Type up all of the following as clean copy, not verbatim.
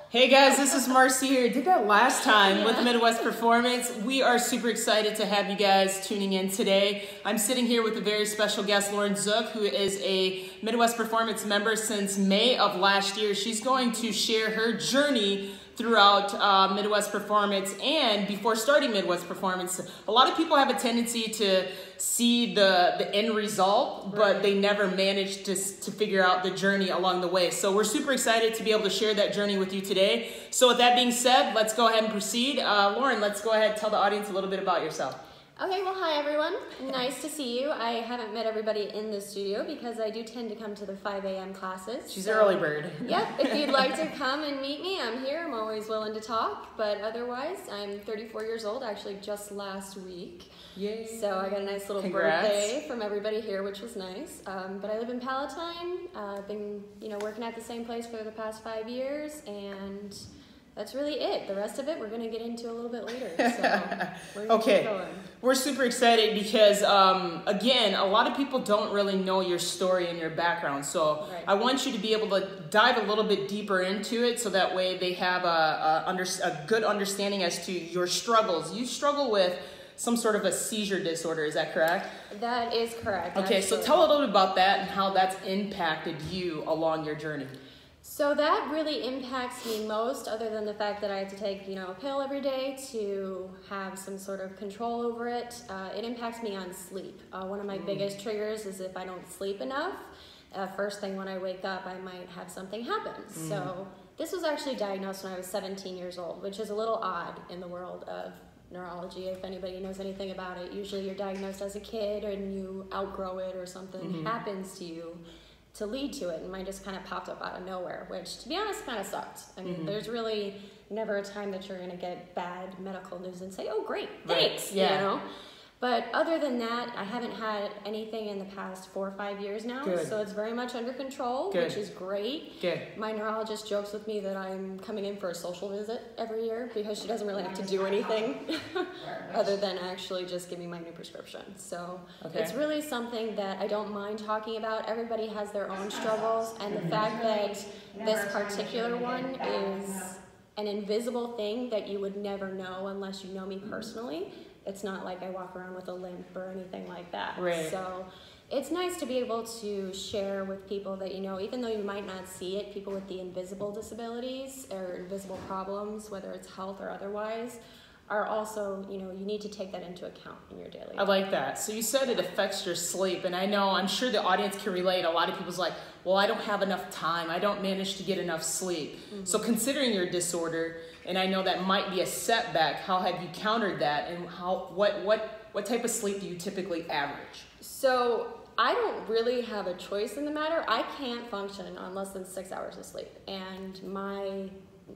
Hey guys, this is Marcy here. Did that last time with Midwest Performance. We are super excited to have you guys tuning in today. I'm sitting here with a very special guest, Sook, who is a Midwest Performance member since May of last year. She's going to share her journey throughout Midwest Performance, and before starting Midwest Performance, a lot of people have a tendency to see the end result, but they never manage to figure out the journey along the way. So we're super excited to be able to share that journey with you today. So with that being said, let's go ahead and proceed. Lauren, let's go ahead and tell the audience a little bit about yourself. Okay, well, hi everyone. Nice to see you. I haven't met everybody in the studio because I do tend to come to the 5 a.m. classes. She's an early bird. Yep, if you'd like to come and meet me, I'm here. I'm always willing to talk, but otherwise, I'm 34 years old, actually just last week. Yay. So I got a nice little birthday from everybody here, which was nice. But I live in Palatine. I've been, working at the same place for the past 5 years, and that's really it. The rest of it we're going to get into a little bit later. So we're going to keep going. We're super excited because, again, a lot of people don't really know your story and your background. So I want you to be able to dive a little bit deeper into it so that way they have a good understanding as to your struggles. You struggle with some sort of a seizure disorder, is that correct? That is correct. Okay, so tell a little bit about that and how that's impacted you along your journey. So that really impacts me most, other than the fact that I have to take, a pill every day to have some sort of control over it. It impacts me on sleep. One of my biggest triggers is if I don't sleep enough. First thing when I wake up, I might have something happen. So this was actually diagnosed when I was 17 years old, which is a little odd in the world of neurology. If anybody knows anything about it, usually you're diagnosed as a kid and you outgrow it or something happens to you to lead to it, and mine just kind of popped up out of nowhere, which to be honest kind of sucked. I mean, there's really never a time that you're going to get bad medical news and say, oh great, thanks, But other than that, I haven't had anything in the past 4 or 5 years now. So it's very much under control, which is great. My neurologist jokes with me that I'm coming in for a social visit every year because she doesn't really have to do anything other than actually just give me my new prescription. So it's really something that I don't mind talking about. Everybody has their own struggles, and the fact that this particular one is an invisible thing that you would never know unless you know me personally. It's not like I walk around with a limp or anything like that. So it's nice to be able to share with people that, even though you might not see it, people with the invisible disabilities or invisible problems, whether it's health or otherwise, are also, you need to take that into account in your daily life. I like that. So you said it affects your sleep, and I'm sure the audience can relate. A lot of people's like, well, I don't have enough time. I don't manage to get enough sleep. So considering your disorder, and I know that might be a setback, how have you countered that, and what type of sleep do you typically average? So I don't really have a choice in the matter. I can't function on less than 6 hours of sleep, and my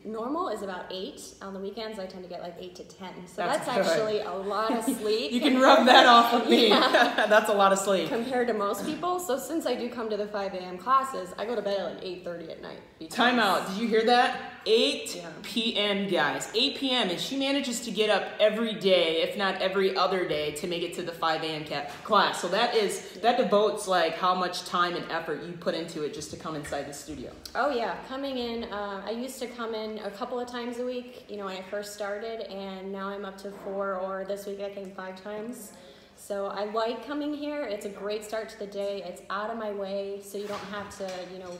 normal is about 8. On the weekends, I tend to get like 8 to 10. So that's actually a lot of sleep. You can rub that off of me. That's a lot of sleep. Compared to most people. So since I do come to the 5 a.m. classes, I go to bed at like 8:30 at night. Time out. Did you hear that? 8 p.m. guys. 8 p.m. and she manages to get up every day, if not every other day, to make it to the 5 a.m. class. So that devotes like how much time and effort you put into it just to come inside the studio. Oh yeah, coming in. I used to come in a couple of times a week, when I first started, and now I'm up to 4, or this week I came 5 times. So I like coming here. It's a great start to the day. It's out of my way, so you don't have to,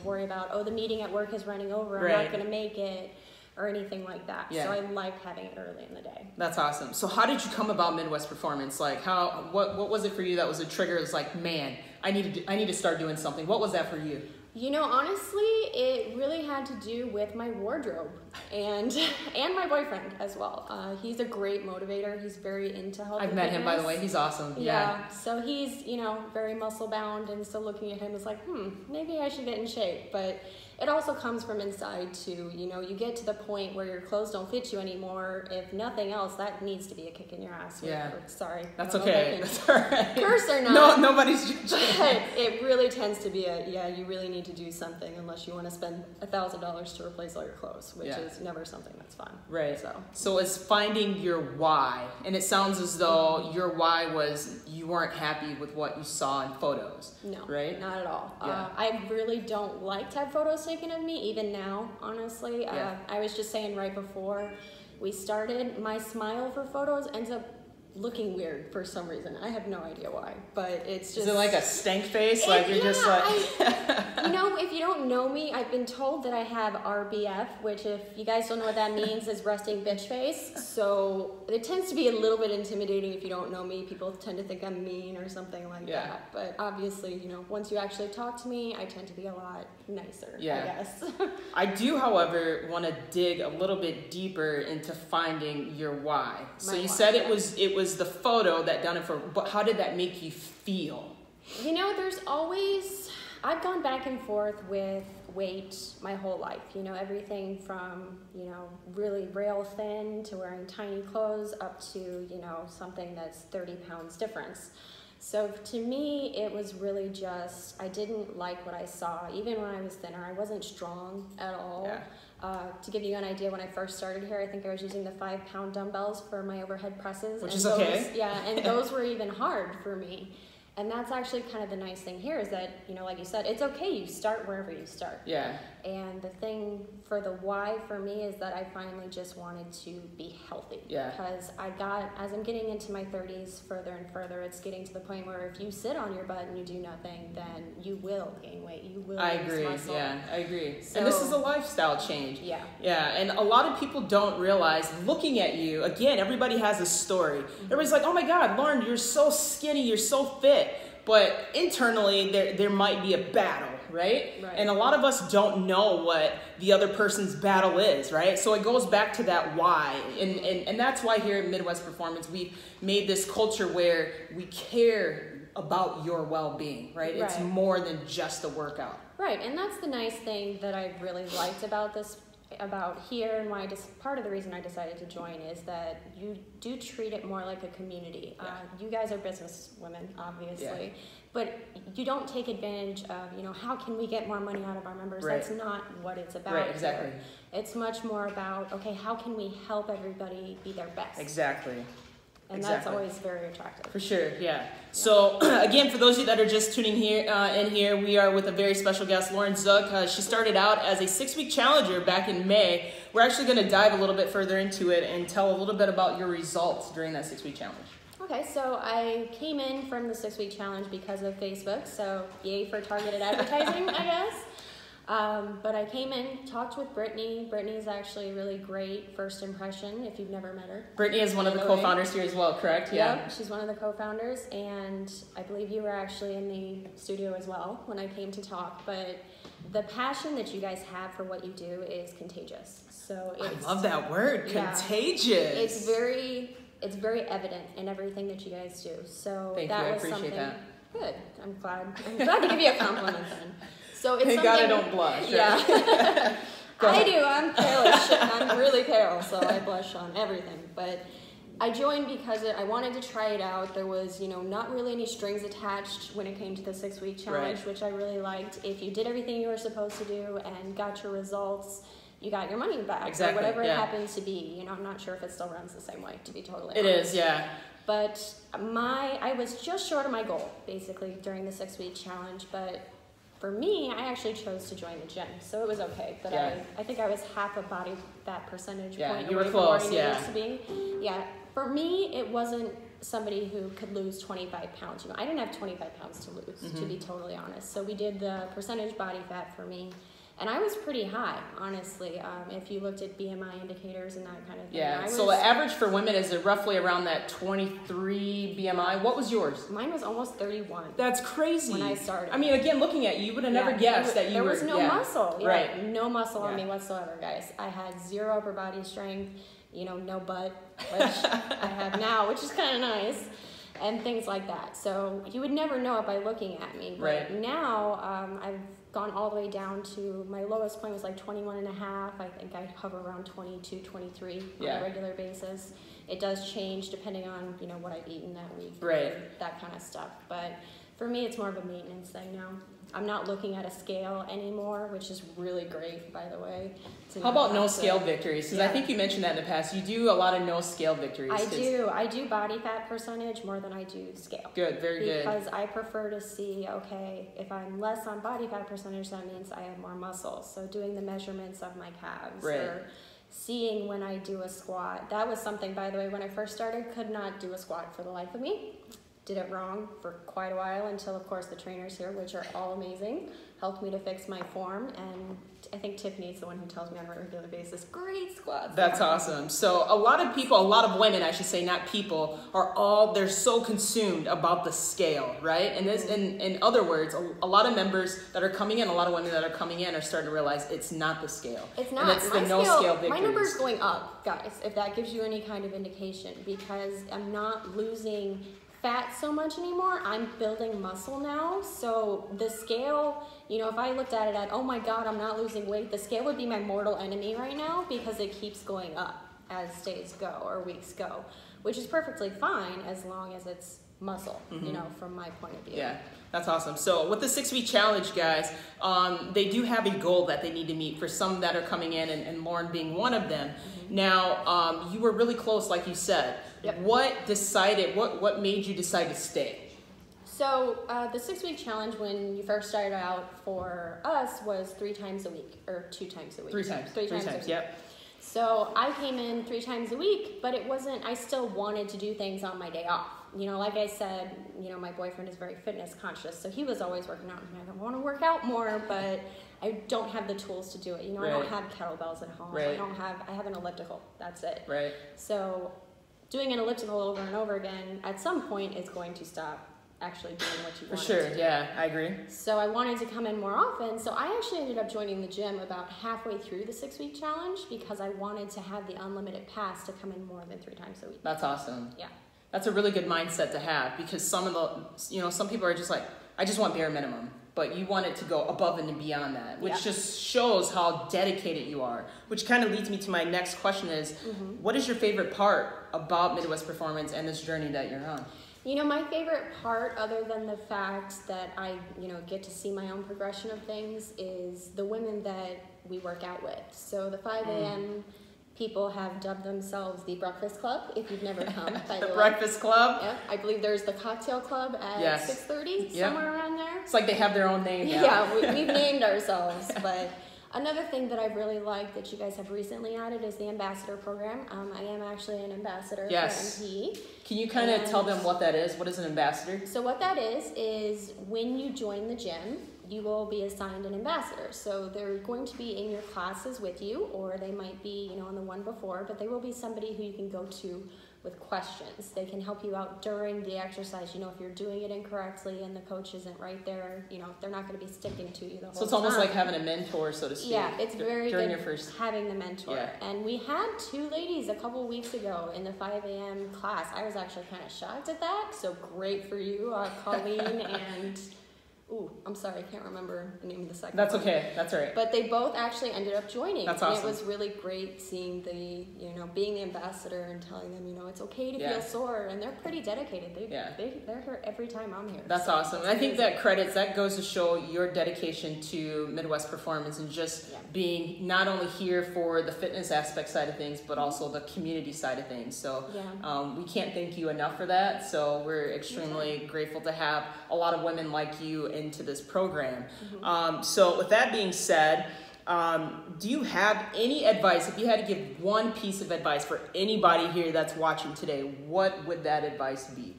worry about, oh, the meeting at work is running over, I'm not going to make it, or anything like that. So I like having it early in the day. That's awesome. So how did you come about Midwest Performance? Like what was it for you that was a trigger? It's like, man, I need to start doing something. What was that for you? Honestly, it really had to do with my wardrobe and my boyfriend as well. He's a great motivator. He's very into health. I've met him, by the way. He's awesome. Yeah. So he's, very muscle bound, and so looking at him is like, maybe I should get in shape. But it also comes from inside too. You get to the point where your clothes don't fit you anymore. If nothing else, that needs to be a kick in your ass. Sorry. That's okay. That's all right. Curse or not. No, nobody's judging. But it really tends to be you really need to do something unless you want to spend $1,000 to replace all your clothes, which is never something that's fun. So it's finding your why. And it sounds as though your why was you weren't happy with what you saw in photos. No, right? Not at all. I really don't like to have photos mistaken of me, even now, honestly. I was just saying right before we started, my smile for photos ends up looking weird for some reason. I have no idea why, but it's just... Is it like a stank face? Like you're just like... you know, if you don't know me, I've been told that I have RBF, which if you guys don't know what that means is resting bitch face. So it tends to be a little bit intimidating if you don't know me. People tend to think I'm mean or something like that. But obviously, you know, once you actually talk to me, I tend to be a lot nicer, I guess. I do, however, want to dig a little bit deeper into finding your why. So you said it was the photo that done it for, but how did that make you feel? You know, there's always, I've gone back and forth with weight my whole life. You know, everything from, you know, really rail thin to wearing tiny clothes up to, you know, something that's 30 pounds difference. So to me, it was really just, I didn't like what I saw. Even when I was thinner, I wasn't strong at all. To give you an idea, when I first started here, I think I was using the 5-pound dumbbells for my overhead presses. Which and is those, okay. Yeah, and those were even hard for me. And that's actually kind of the nice thing here is that, you know, like you said, it's okay. You start wherever you start. Yeah. And the thing for the why for me is that I finally just wanted to be healthy. Yeah. Because as I'm getting into my 30s further and further, it's getting to the point where if you sit on your butt and you do nothing, then you will gain weight. You will lose muscle. Yeah, I agree. So, and this is a lifestyle change. Yeah. Yeah, and a lot of people don't realize, looking at you, again, everybody has a story. Everybody's like, oh my God, Lauren, you're so skinny, you're so fit. But internally, there might be a battle, right? And a lot of us don't know what the other person's battle is, right? So it goes back to that why. And that's why here at Midwest Performance, we've made this culture where we care about your well-being, right? It's more than just a workout. Right, and that's the nice thing that I really liked about this, about here, and why part of the reason I decided to join is that you do treat it more like a community. You guys are business women, obviously, but you don't take advantage of, you know, how can we get more money out of our members? That's not what it's about. Right, exactly. Here. It's much more about, okay, how can we help everybody be their best? Exactly. And that's always very attractive. For sure, yeah. So, again, for those of you that are just tuning in here, we are with a very special guest, Lauren Sook. She started out as a 6-week challenger back in May. We're actually going to dive a little bit further into it and tell a little bit about your results during that 6-week challenge. Okay, so I came in from the 6-week challenge because of Facebook, so yay for targeted advertising, I guess. But I came in, talked with Brittany. Brittany's actually really great first impression if you've never met her. Brittany is one of the co-founders here as well, correct? Yeah. Yep, she's one of the co-founders, and I believe you were actually in the studio as well when I came to talk. But the passion that you guys have for what you do is contagious. So it's, I love that word, contagious. It's very evident in everything that you guys do. So Thank that you. I was appreciate something that. good. I'm glad to give you a compliment then. So it's Thank God I don't blush. Yeah. I do. I'm pale as shit. I'm really pale, so I blush on everything. But I joined because I wanted to try it out. There was, you know, not really any strings attached when it came to the 6-week challenge, which I really liked. If you did everything you were supposed to do and got your results, you got your money back. Exactly. Or whatever it happens to be. You know, I'm not sure if it still runs the same way, to be totally honest. It is, yeah. But I was just short of my goal, basically, during the 6-week challenge. But for me, I actually chose to join the gym, so it was okay. But I think I was half a body fat percentage point you were away close, from where I needed to be. Yeah, for me, it wasn't somebody who could lose 25 pounds. You know, I didn't have 25 pounds to lose, to be totally honest. So we did the percentage body fat for me. And I was pretty high, honestly, if you looked at BMI indicators and that kind of thing. Yeah, so the average for women is roughly around that 23 BMI. What was yours? Mine was almost 31. That's crazy. When I started. I mean, again, looking at you, you would have never guessed that you there were... There was no muscle. Yeah, right. No muscle on me whatsoever, guys. I had 0 upper body strength, you know, no butt, which I have now, which is kind of nice. And things like that. So you would never know it by looking at me. But now I've gone all the way down to, my lowest point was like 21 and a half. I think I hover around 22, 23 on a regular basis. It does change depending on, you know, what I've eaten that week. That kind of stuff. But for me, it's more of a maintenance thing now. I'm not looking at a scale anymore, which is really great, by the way. How about no scale victories? Because I think you mentioned that in the past. You do a lot of no scale victories. I do body fat percentage more than I do scale. Good, very good. Because I prefer to see, okay, if I'm less on body fat percentage, that means I have more muscle. So doing the measurements of my calves, or seeing when I do a squat. That was something, by the way, when I first started, could not do a squat for the life of me. Did it wrong for quite a while until, of course, the trainers here, which are all amazing, helped me to fix my form. And I think Tiffany's the one who tells me on a regular basis, great squats. That's awesome. So a lot of people, a lot of women, I should say, not people, they're so consumed about the scale, right? And this, in other words, a lot of members that are coming in, a lot of women that are coming in are starting to realize it's not the scale. It's not. And it's the no scale victories. My number's going up, guys, if that gives you any kind of indication, because I'm not losing fat so much anymore. I'm building muscle now. So the scale, you know, if I looked at it at, oh my God, I'm not losing weight, the scale would be my mortal enemy right now, because it keeps going up as days go or weeks go, which is perfectly fine as long as it's muscle, you know, from my point of view. Yeah, that's awesome. So with the 6-week challenge, guys, they do have a goal that they need to meet for some that are coming in, and Lauren being one of them. Now, you were really close, like you said. Yep. What made you decide to stay? So the 6-week challenge, when you first started out for us, was 3 times a week, or 2 times a week. 3 times. 3 times, yep. So I came in 3 times a week, but it wasn't, I still wanted to do things on my day off. You know, like I said, you know, my boyfriend is very fitness conscious, so he was always working out. And I want to work out more, but I don't have the tools to do it. You know, I don't have kettlebells at home. I have an elliptical. That's it. Right. So doing an elliptical over and over again, at some point, is going to stop actually doing what you want to. For sure, yeah, I agree. So I wanted to come in more often, so I actually ended up joining the gym about halfway through the 6-week challenge, because I wanted to have the unlimited pass to come in more than 3 times a week. That's awesome. Yeah. That's a really good mindset to have, because some people are just like, I just want bare minimum, but you want it to go above and beyond that, which just shows how dedicated you are, which kind of leads me to my next question is, what is your favorite part about Midwest Performance and this journey that you're on? You know, my favorite part, other than the fact that I, you know, get to see my own progression of things, is the women that we work out with. So the 5 a.m. people have dubbed themselves the Breakfast Club, if you've never come, by the way. Breakfast Club? Yeah, I believe there's the Cocktail Club at 6:30, somewhere around there. It's like they have their own name now. Yeah, we've named ourselves, but another thing that I've really liked that you guys have recently added is the ambassador program. I am actually an ambassador for MP. Can you kind of tell them what that is? What is an ambassador? So what that is when you join the gym, you will be assigned an ambassador. So they're going to be in your classes with you, or they might be, you know, on the one before, but they will be somebody who you can go to with questions. They can help you out during the exercise. You know, if you're doing it incorrectly and the coach isn't right there, you know, they're not going to be sticking to you the whole time. So it's almost like having a mentor, so to speak. Yeah, it's very during good your first having the mentor. Yeah. And we had 2 ladies a couple weeks ago in the 5 a.m. class. I was actually kind of shocked at that. So great for you, Colleen and... Ooh, I'm sorry, I can't remember the name of the second one. That's okay, that's all right. But they both actually ended up joining. That's awesome. And it was really great seeing the, you know, being the ambassador and telling them, you know, it's okay to feel sore. And they're pretty dedicated. They're here every time I'm here. That's awesome. And I think that goes to show your dedication to Midwest Performance and just being not only here for the fitness aspect side of things, but also the community side of things. So we can't thank you enough for that. So we're extremely grateful to have a lot of women like you into this program. So with that being said, do you have any advice, if you had to give one piece of advice for anybody here that's watching today, what would that advice be?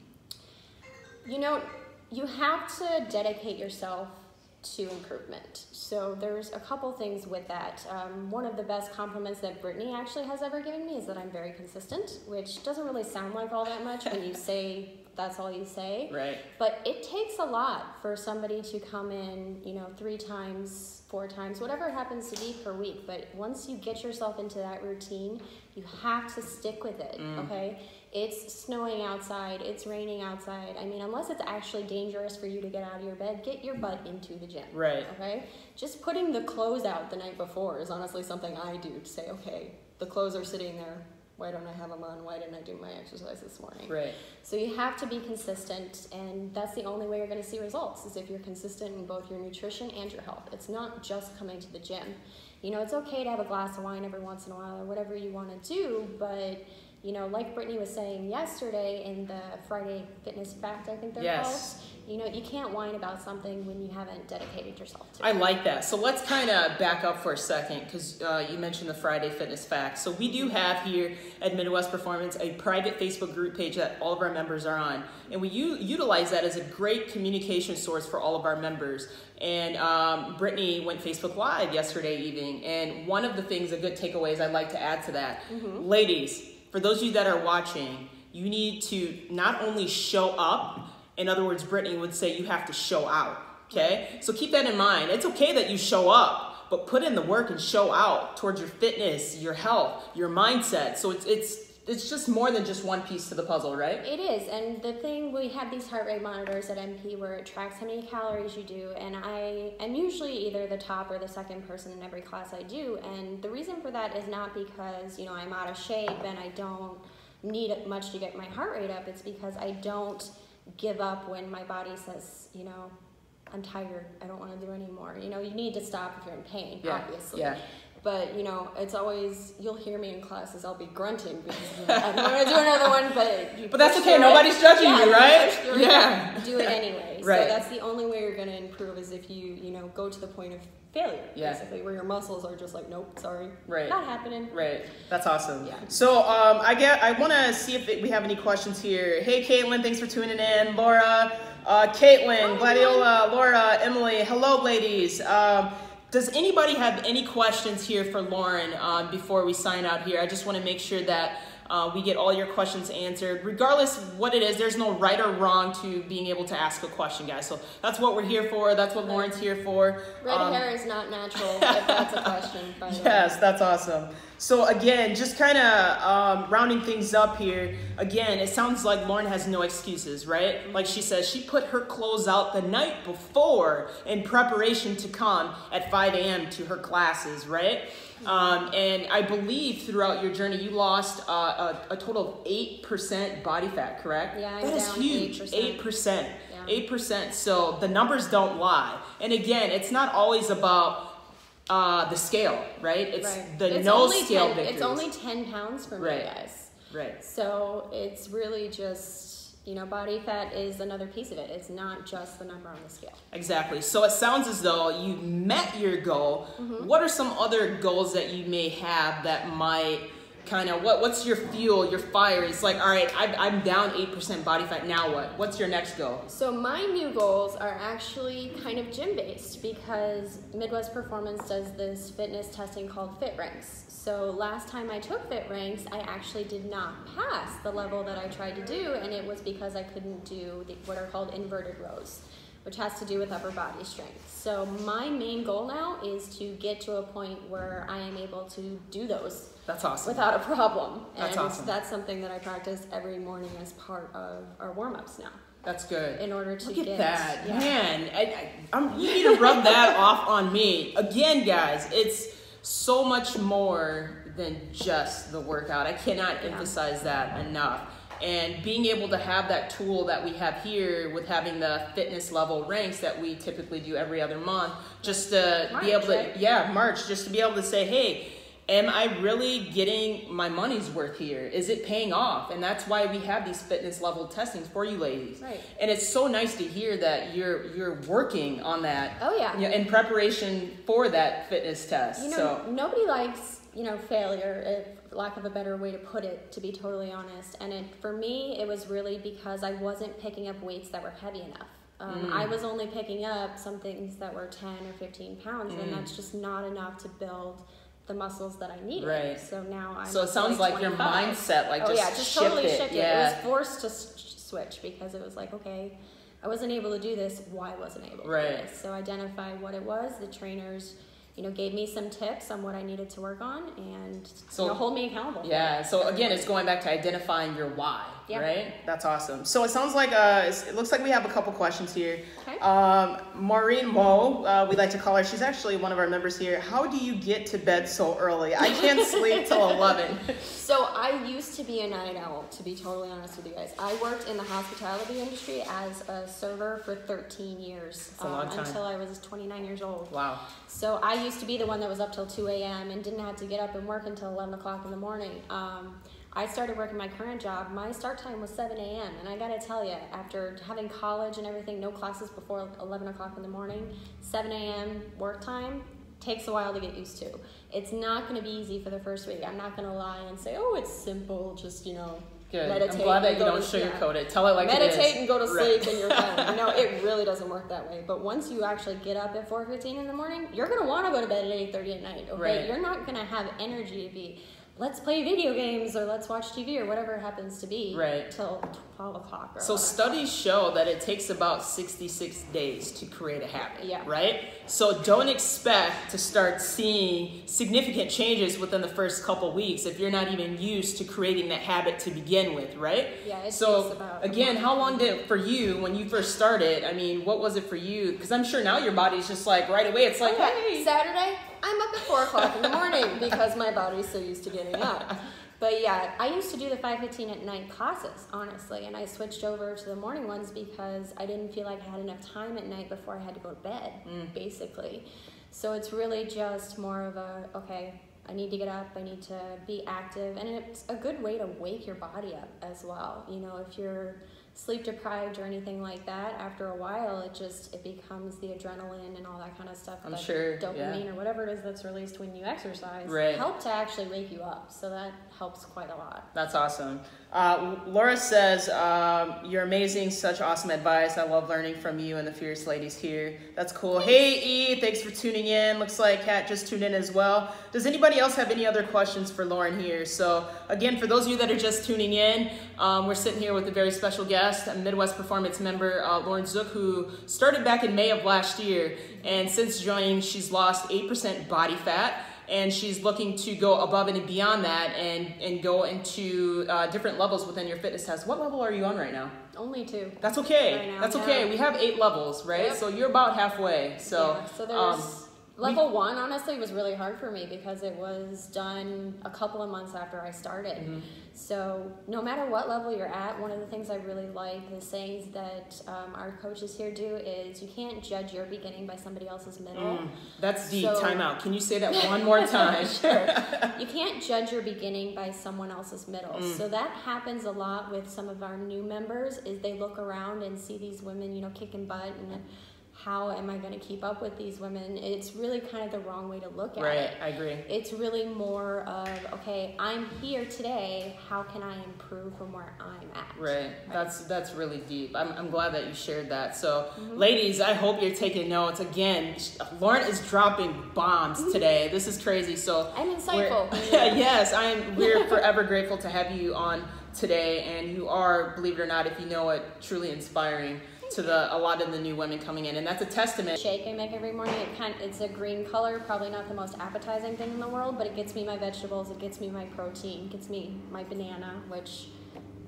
You know, you have to dedicate yourself to improvement. So there's a couple things with that. One of the best compliments that Brittany actually has ever given me is that I'm very consistent, which doesn't really sound like all that much when you say that's all you say. Right. But it takes a lot for somebody to come in, you know, 3 times, 4 times, whatever it happens to be per week. But once you get yourself into that routine, you have to stick with it, okay? It's snowing outside, it's raining outside. I mean, unless it's actually dangerous for you to get out of your bed, get your butt into the gym. Right. Okay? Just putting the clothes out the night before is honestly something I do to say, okay, the clothes are sitting there. why don't I have them on? Why didn't I do my exercise this morning? Right. So you have to be consistent, and that's the only way you're going to see results, is if you're consistent in both your nutrition and your health. It's not just coming to the gym. You know, it's okay to have a glass of wine every once in a while or whatever you want to do, but, you know, like Brittany was saying yesterday in the Friday Fitness Fact, I think they're called, you know, you can't whine about something when you haven't dedicated yourself to it. I like that. So let's kind of back up for a second, because you mentioned the Friday Fitness Fact. So we do have here at Midwest Performance a private Facebook group page that all of our members are on. And we utilize that as a great communication source for all of our members. And Brittany went Facebook Live yesterday evening. And one of the things, a good takeaways I'd like to add to that, ladies, for those of you that are watching, you need to not only show up. In other words, Brittany would say you have to show out, okay? So keep that in mind. It's okay that you show up, but put in the work and show out towards your fitness, your health, your mindset. So it's just more than just one piece to the puzzle, right? It is, and the thing, we have these heart rate monitors at MP where it tracks how many calories you do, and I am usually either the top or the second person in every class I do, and the reason for that is not because, you know, I'm out of shape and I don't need much to get my heart rate up. It's because I don't give up when my body says, you know, I'm tired, I don't want to do anymore. You know, you need to stop if you're in pain, obviously. Yeah. But, you know, it's always, you'll hear me in classes, I'll be grunting because I don't want to do another one, but that's okay, nobody's judging you, right? Do it anyway. Right. So that's the only way you're going to improve, is if you know, go to the point of failure, basically, where your muscles are just like, nope, sorry, not happening. Right. That's awesome. Yeah. So I want to see if we have any questions here. Hey, Caitlin, thanks for tuning in. Laura, Caitlin, Gladiola, Laura, Emily, hello, ladies. Does anybody have any questions here for Lauren before we sign out here? I just want to make sure that we get all your questions answered. Regardless of what it is, there's no right or wrong to being able to ask a question, guys. So that's what we're here for. That's what Lauren's here for. Red hair is not natural, if that's a question. Yes, that's awesome. So again, just kind of rounding things up here. Again, it sounds like Lauren has no excuses, right? Like she says, she put her clothes out the night before in preparation to come at 5 a.m. to her classes, right? And I believe throughout your journey, you lost a total of 8% body fat, correct? Yeah, that is huge. 8%. Yeah. 8%. So the numbers don't lie. And again, it's not always about the scale, right? It's the no scale victories. It's only 10 pounds for me, guys. Right. So it's really just, you know, body fat is another piece of it. It's not just the number on the scale. Exactly. So it sounds as though you met your goal. What are some other goals that you may have that might kind of, what's your fuel, your fire? It's like, all right, I'm down 8% body fat, now what? What's your next goal? So my new goals are actually kind of gym-based, because Midwest Performance does this fitness testing called Fit Ranks. So last time I took Fit Ranks, I actually did not pass the level that I tried to do, and it was because I couldn't do what are called inverted rows, which has to do with upper body strength. So my main goal now is to get to a point where I am able to do those. That's awesome. Without a problem. That's awesome. That's something that I practice every morning as part of our warm-ups now. That's good. In order to Look at get that. Man, you need to rub that off on me. Again, guys, it's so much more than just the workout. I cannot emphasize that enough. And being able to have that tool that we have here with having the fitness level ranks that we typically do every other month, just to be able to, March, just to be able to say, hey, am I really getting my money's worth here? Is it paying off? And that's why we have these fitness level testings for you ladies. Right. And it's so nice to hear that you're working on that. Oh yeah. You know, in preparation for that fitness test. You know, nobody likes, you know, failure, for lack of a better way to put it, to be totally honest. And for me, it was really because I wasn't picking up weights that were heavy enough. I was only picking up some things that were 10 or 15 pounds, and that's just not enough to build the muscles that I needed. Right. So now I'm. So it sounds like your mindset, just totally shifted. Yeah. It was forced to switch, because it was like, okay, I wasn't able to do this. Why wasn't I able to do this? So identify what it was. The trainers, you know, gave me some tips on what I needed to work on, and So hold me accountable. Yeah. So again, it's going back to identifying your why. Yeah. Right? That's awesome. So it sounds like, it looks like we have a couple questions here. Okay. Maureen Moe, we like to call her. She's actually one of our members here. How do you get to bed so early? I can't sleep till 11. So I used to be a night owl, to be totally honest with you guys. I worked in the hospitality industry as a server for 13 years. That's a long time. Until I was 29 years old. Wow. So I used to be the one that was up till 2 a.m. and didn't have to get up and work until 11 o'clock in the morning. I started working my current job. My start time was 7 a.m. And I gotta tell you, after having college and everything, no classes before 11 o'clock in the morning, 7 a.m. work time takes a while to get used to. It's not gonna be easy for the first week. I'm not gonna lie and say, oh, it's simple, just, you know, good. meditate. I'm glad that you don't sugarcoat it. Tell it like meditate it is. And go to sleep and you're done. No, it really doesn't work that way. But once you actually get up at 4:15 in the morning, you're gonna wanna go to bed at 8:30 at night, okay? Right. You're not gonna have energy to be, let's play video games or let's watch TV or whatever it happens to be till 12 o'clock. Or so studies show that it takes about 66 days to create a habit, right? So don't expect to start seeing significant changes within the first couple weeks if you're not even used to creating that habit to begin with, right? Yeah, it so takes about again, how long did it for you when you first started? I mean, what was it for you? Because I'm sure now your body's just like right away, it's like, hey. Saturday, I'm up at 4 o'clock in the morning because my body's so used to getting up. But yeah, I used to do the 5:15 at night classes, honestly, and I switched over to the morning ones because I didn't feel like I had enough time at night before I had to go to bed, basically. So it's really just more of a, okay, I need to get up, I need to be active, and it's a good way to wake your body up as well. You know, if you're sleep deprived or anything like that, after a while it becomes the adrenaline and all that kind of stuff. I'm sure, dopamine or whatever it is that's released when you exercise help to actually wake you up. So that helps quite a lot. That's awesome. Laura says, you're amazing, such awesome advice. I love learning from you and the Fierce Ladies here. That's cool. Hey, E, thanks for tuning in. Looks like Kat just tuned in as well. Does anybody else have any other questions for Lauren here? So again, for those of you that are just tuning in, we're sitting here with a very special guest, a Midwest Performance member, Lauren Sook, who started back in May of last year. And since joining, she's lost 8% body fat. And she's looking to go above and beyond that and go into different levels within your fitness test. What level are you on right now? Only 2. That's okay. Right now, That's okay. We have 8 levels, right? Yep. So you're about halfway. So, so there's level 1, honestly, was really hard for me because it was done a couple of months after I started. So no matter what level you're at, one of the things I really like, the sayings that our coaches here do is you can't judge your beginning by somebody else's middle. That's deep. Time out. Can you say that one more time? Sure. You can't judge your beginning by someone else's middle. So that happens a lot with some of our new members is they look around and see these women, you know, kicking butt and how am I going to keep up with these women? It's really kind of the wrong way to look at it. Right, I agree. It's really more of, okay, I'm here today. How can I improve from where I'm at? Right. That's really deep. I'm glad that you shared that. So, ladies, I hope you're taking notes. Again, Lauren is dropping bombs today. This is crazy. So I'm insightful. Yes, we're forever grateful to have you on today, and you are, believe it or not, if you know it, truly inspiring to a lot of the new women coming in, and that's a testament. Shake I make every morning, it's a green color, probably not the most appetizing thing in the world, but it gets me my vegetables, it gets me my protein, it gets me my banana, which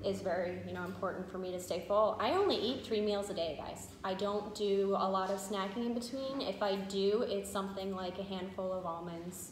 is very, you know, important for me to stay full. I only eat 3 meals a day, guys. I don't do a lot of snacking in between. If I do, it's something like a handful of almonds.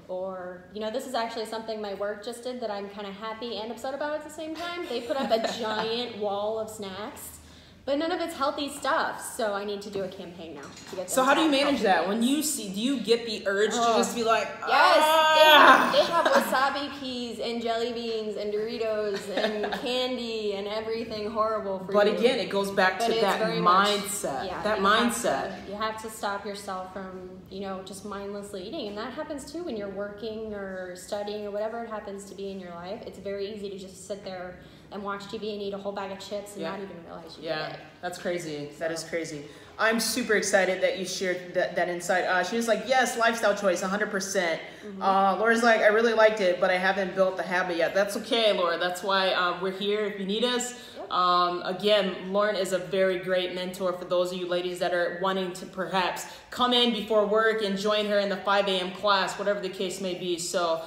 Or, you know, this is actually something my work just did that I'm kind of happy and upset about at the same time. They put up a giant wall of snacks, but none of it's healthy stuff, so I need to do a campaign now to get. So how do you manage that? When you see, do you get the urge to just be like, yes, they have wasabi peas and jelly beans and Doritos and candy and everything horrible for you. But again, it goes back to that mindset. That mindset. You have to stop yourself from, you know, just mindlessly eating, and that happens too when you're working or studying or whatever it happens to be in your life. It's very easy to just sit there and watch TV and eat a whole bag of chips and not even realize you did it. That's crazy. That is crazy. I'm super excited that you shared that insight. She was like, yes, lifestyle choice, 100%. Laura's like, I really liked it, but I haven't built the habit yet. That's okay, Laura. That's why we're here if you need us. Again, Lauren is a very great mentor for those of you ladies that are wanting to perhaps come in before work and join her in the 5 a.m. class, whatever the case may be. So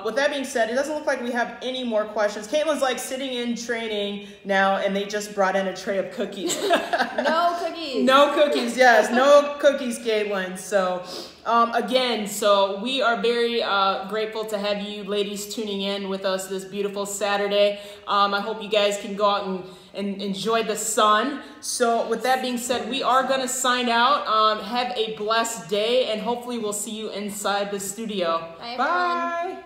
With that being said, it doesn't look like we have any more questions. Caitlin's like sitting in training now, and they just brought in a tray of cookies. No cookies. No cookies, yes. No cookies, Caitlin. So, again, so we are very grateful to have you ladies tuning in with us this beautiful Saturday. I hope you guys can go out and enjoy the sun. So with that being said, we are going to sign out. Have a blessed day, and hopefully we'll see you inside the studio. Bye, everyone. Bye.